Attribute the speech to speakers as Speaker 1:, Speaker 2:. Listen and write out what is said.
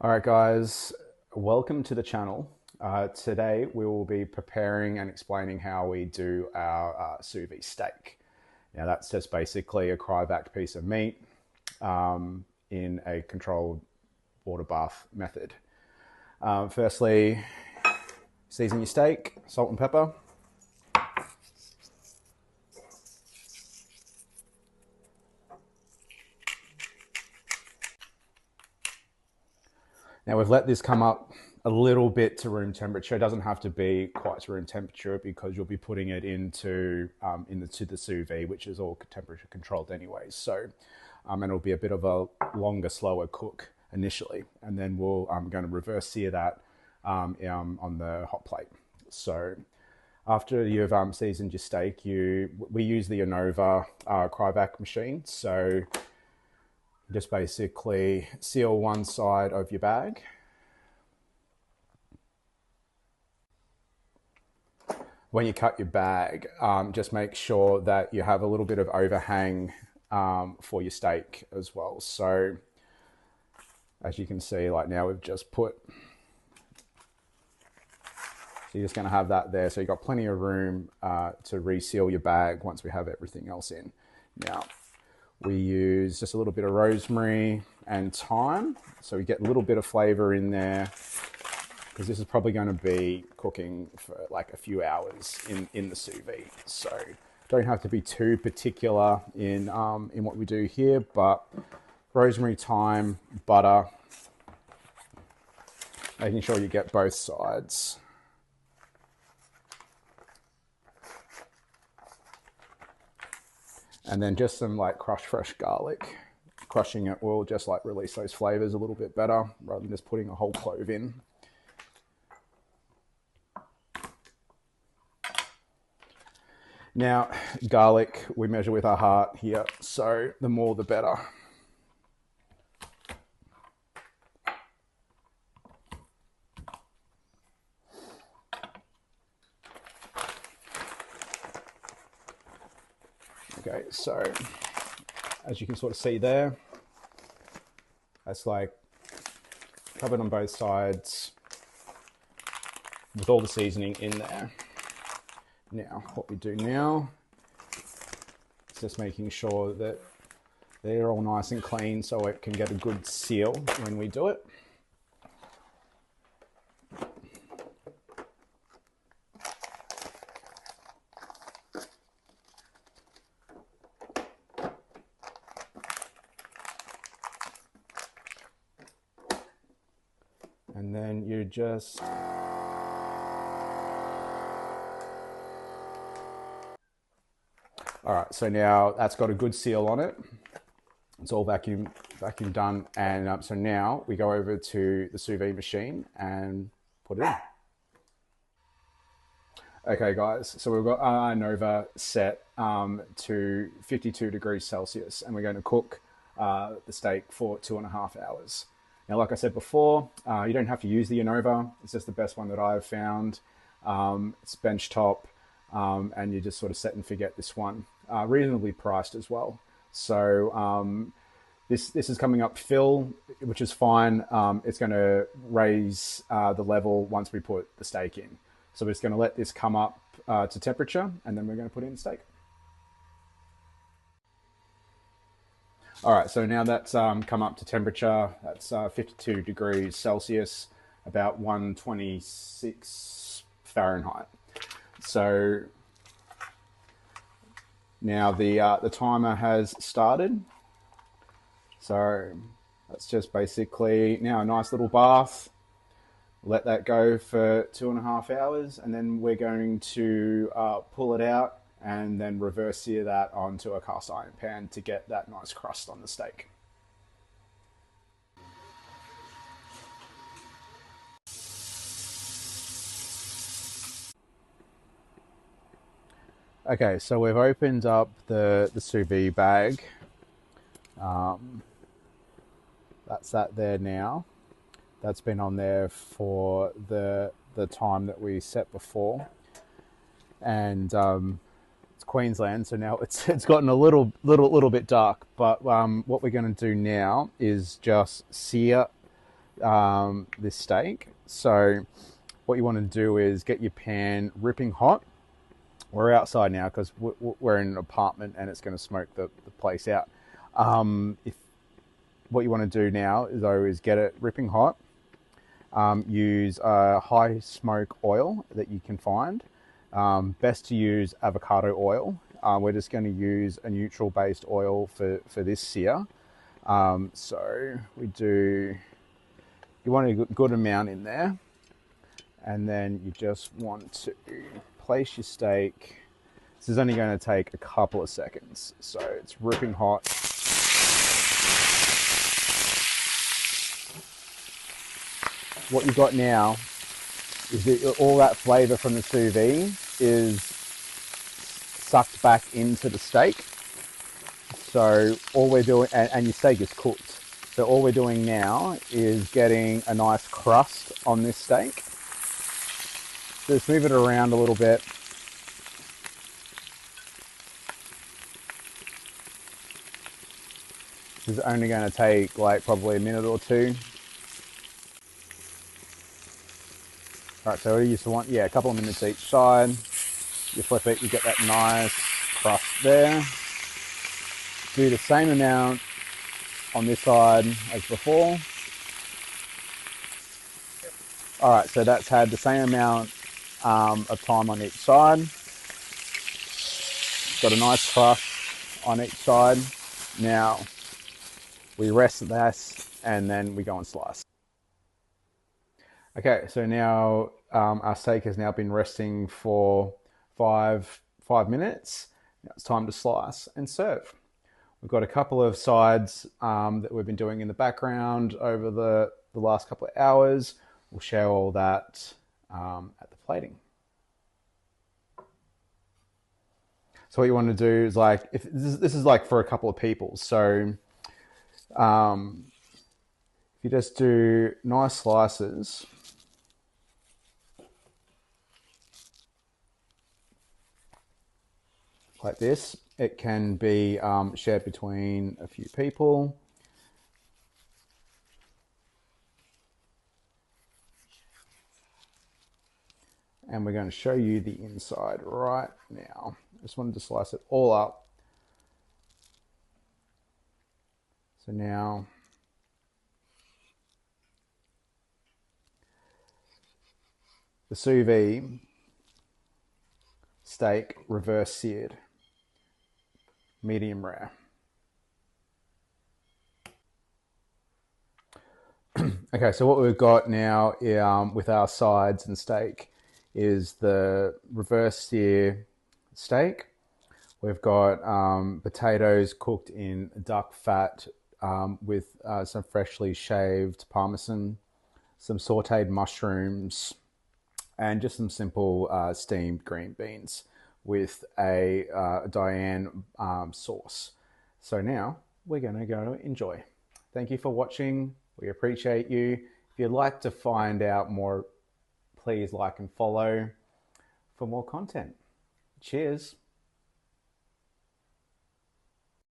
Speaker 1: All right, guys, welcome to the channel. Today we will be preparing and explaining how we do our sous vide steak. Now that's just basically a cryovac piece of meat in a controlled water bath method. Firstly, season your steak, salt and pepper. Now we've let this come up a little bit to room temperature. It doesn't have to be quite to room temperature because you'll be putting it into the sous vide, which is all temperature controlled anyways. So, and it'll be a bit of a longer, slower cook initially, and then I'm going to reverse sear that on the hot plate. So, after you've seasoned your steak, we use the Anovo cryovac machine. So just basically seal one side of your bag. When you cut your bag, just make sure that you have a little bit of overhang for your steak as well. So as you can see, like now we've just so you're just gonna have that there. So you've got plenty of room to reseal your bag once we have everything else in. Now, we use just a little bit of rosemary and thyme, so we get a little bit of flavor in there, because this is probably going to be cooking for like a few hours in the sous vide. So don't have to be too particular in what we do here, but rosemary, thyme, butter, making sure you get both sides. And then just some like crushed fresh garlic. Crushing it will just like release those flavors a little bit better rather than just putting a whole clove in. Now, garlic, we measure with our heart here, so the more the better. Okay, so as you can sort of see there, that's like covered on both sides with all the seasoning in there. Now, what we do now is just making sure that they're all nice and clean so it can get a good seal when we do it. And then you just all right, so now that's got a good seal on it. It's all vacuum done. And so now we go over to the sous vide machine and put it in. Okay, guys, so we've got our Nova set to 52 degrees Celsius, and we're going to cook the steak for 2.5 hours. Now, like I said before, you don't have to use the Anovo. It's just the best one that I've found. It's bench top, and you just sort of set and forget this one. Reasonably priced as well. So this is coming up fill, which is fine. It's going to raise the level once we put the steak in. So we're just going to let this come up to temperature, and then we're going to put in the steak. All right, so now that's come up to temperature. That's 52 degrees Celsius, about 126 Fahrenheit. So now the timer has started. So that's just basically now a nice little bath. Let that go for 2.5 hours, and then we're going to pull it out and then reverse sear that onto a cast iron pan to get that nice crust on the steak. Okay, so we've opened up the sous vide bag. That's that there now. That's been on there for the time that we set before, and it's Queensland, so now it's gotten a little bit dark. But what we're going to do now is just sear this steak. So what you want to do is get your pan ripping hot. We're outside now because we're in an apartment and it's going to smoke the place out. If what you want to do now is get it ripping hot. Use a high smoke oil that you can find. Best to use avocado oil. We're just going to use a neutral based oil for this sear. So you want a good amount in there, and then you just want to place your steak. This is only going to take a couple of seconds, so it's ripping hot. What you've got now is that all that flavor from the sous vide is sucked back into the steak. So all we're doing, and your steak is cooked. So all we're doing now is getting a nice crust on this steak. Just move it around a little bit. This is only going to take like probably a minute or two. All right, so you just want, a couple of minutes each side. You flip it, you get that nice crust there. Do the same amount on this side as before. All right, so that's had the same amount of time on each side. Got a nice crust on each side. Now we rest this and then we go and slice. Okay, so now our steak has now been resting for five minutes. Now it's time to slice and serve. We've got a couple of sides that we've been doing in the background over the last couple of hours. We'll share all that at the plating. So what you want to do is if this is like for a couple of people. So if you just do nice slices, like this, it can be shared between a few people. And we're going to show you the inside right now. I just wanted to slice it all up. So now the sous vide steak reverse seared, medium rare. Okay, so what we've got now with our sides and steak is the reverse sear steak. We've got potatoes cooked in duck fat with some freshly shaved parmesan, some sauteed mushrooms, and just some simple steamed green beans with a Diane sauce. So now we're going to go enjoy. Thank you for watching. We appreciate you. If you'd like to find out more, please like and follow for more content. Cheers.